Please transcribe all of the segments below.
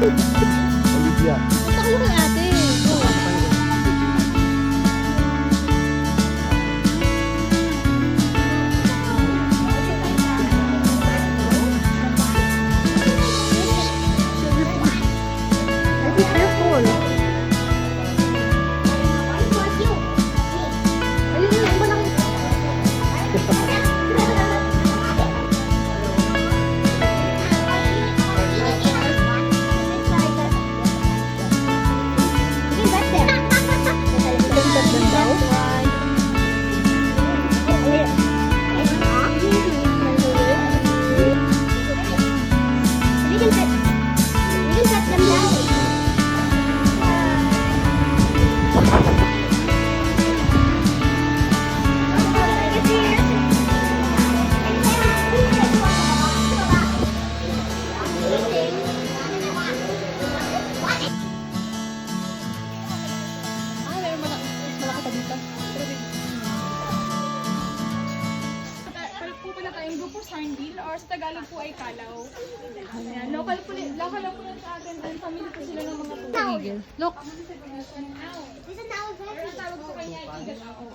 Olivia. Punta kayo kay ate. Be careful. Ayun yun, iba lang. Pupunta tayong grupo Sarndil or sa Tagalog po ay Kalaw. Ayan, local lang po sa atin and family po sila ng mga tubig. Look. Pero tawag po kanya ay Igataw.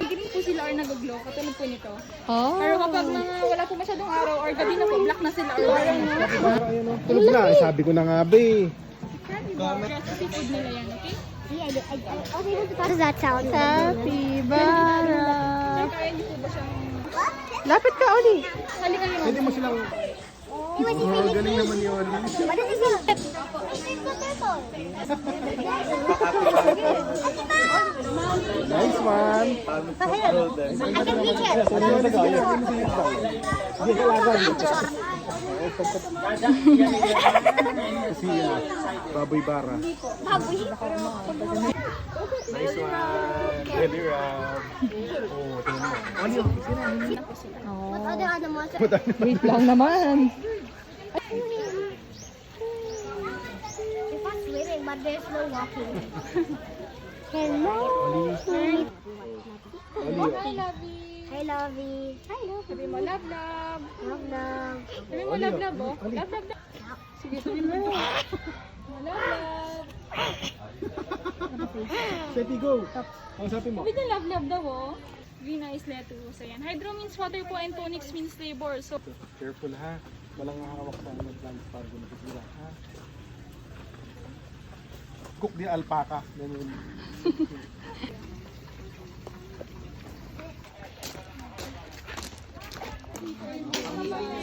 Hindi po sila or nag-glow, katulad po nito. Oh. Pero kapag mga wala po masyadong araw or gabi na po, black na sila or parang Tulog na. Sabi ko na nga, be. seafood nila yan, okay? What does that sound? Capybara. Kaya niyo po ba siyang... Lapit ka, Oli. Halika niyo. Pwede mo silang... Oh, galing naman ni Oli. Nice one. Kasi baboy bara. Nice one. Really round. Oh, tingnan mo. What other animals? Wait lang naman. If I'm swimming, but there's no walking. Hello. Hi, Lovey. Hi, Lovey. Hi, Lovey. Sabi mo, love, love. Love, love. Sabi mo, love, love, oh. Love, love, love. Sige, sabi mo. Love, love. Seti, go. Kausapin mo. Sabi niya, love, love daw, oh. Vina is lettuce. Ayan. Hydro means water po and tonics means labor. So, Careful ha. Walang hawak sa ano plants para gumagila ha. Cook di alpaca. Ganun.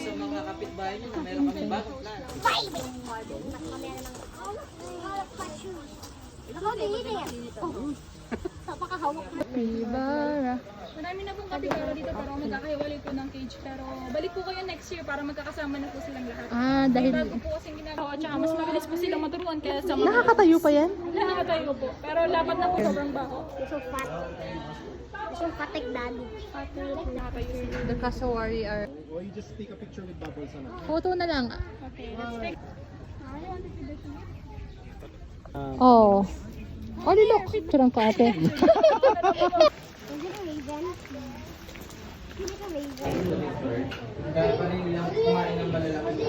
Sa mga kapitbahay niyo na meron kami bagong plan. Capybara. marami na pong kapitara dito pero magkakahiwalay po ng cage. Pero balik po kayo next year para magkakasama na po silang lahat. Ah, dahil... Bago po kasing ginagawa. Tsaka mas mabilis po silang maturuan kaya sa mga... Nakakatayo pa yan? Nakakatayo po. Pero lapat na po sobrang baho. So fat. So fat like daddy. Nakakatayo. The cassowary are... Or you just take a picture with bubbles ano. Photo na lang. Okay, let's take... Oh. Oli, look. Turang ka ate. Is it a raven? Is it a raven? Kaya pa rin yung kumain ng malalaki.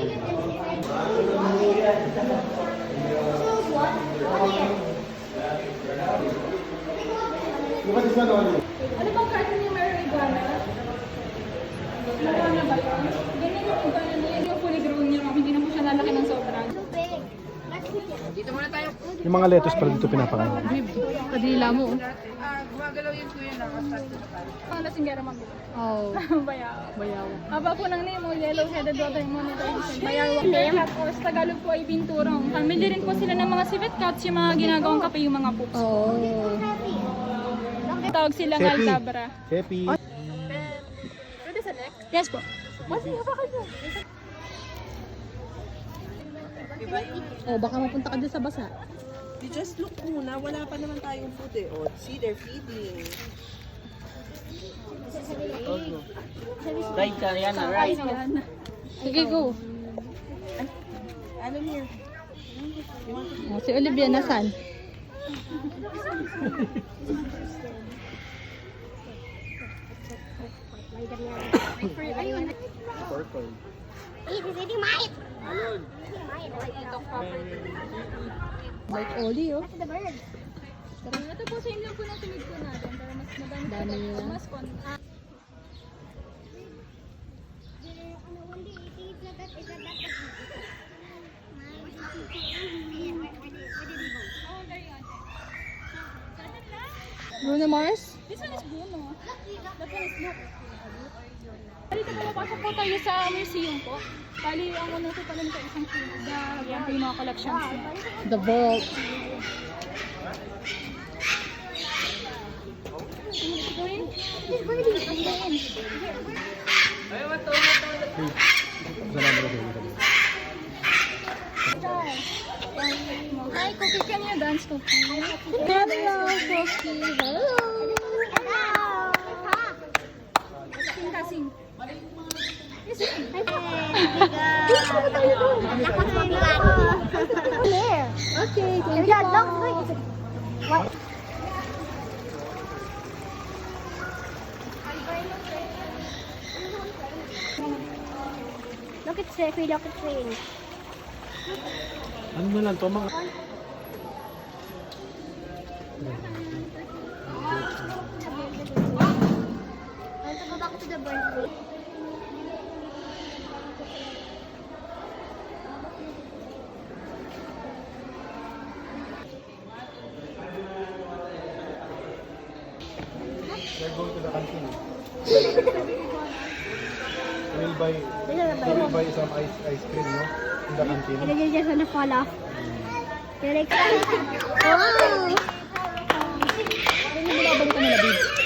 Look at this one, Oli. Ano bang cartoon yung meron iguana? Iguana ba yun? Ganyan yung iguana na yun. Yung fully grown niya. Hindi na po siya lalaki ng sobra. So big. Let's see it. Dito muna tayo. Yung mga lettuce pala dito pinapakain. Kadila mo. Gumagalaw yun kuya na. Ang lasinggera mami. Oh. Bayaw. Bayaw. Haba po ng name mo, yellow-headed water monitor. Bayaw. Cat or sa Tagalog po ay binturong. Family rin po sila ng mga civet cats, yung mga ginagawang kape yung mga pups. Oh. Tawag silang Happy. Aldabra. Happy. Pwede sa neck? Yes po. Mas haba ka dyan. Oh, baka mapunta ka dyan sa basa. You just look muna, wala pa naman tayong food eh. Oh, see, they're feeding. Ride ka, yan na, ride. Sige, go. Ano here? Oh, si Olivia, nasan? Ayun. Purple. Like Oli, oh. Ito po sa inyo po ng tulig po natin. Para mas madami Dami nila. mas Bruno Mars? This one is Bruno. That one is Luke. Dito po, papasok po tayo sa museum po. Bali, ang una po pala nito isang tulda. Yan po yung mga collections niya. The Vault. Hi, Cookie. Can you dance, Cookie? Hello, Cookie. Hello. Sing ka, sing. Okay, thank you po. Look at Steffi, look at Train. Ano na lang to mga... I want to go back to the birthday. They're going to the canteen. We'll buy some ice cream, no? In the canteen. And then you're just gonna fall off. You're like, oh! Ano yung binabalik ka nila, babe?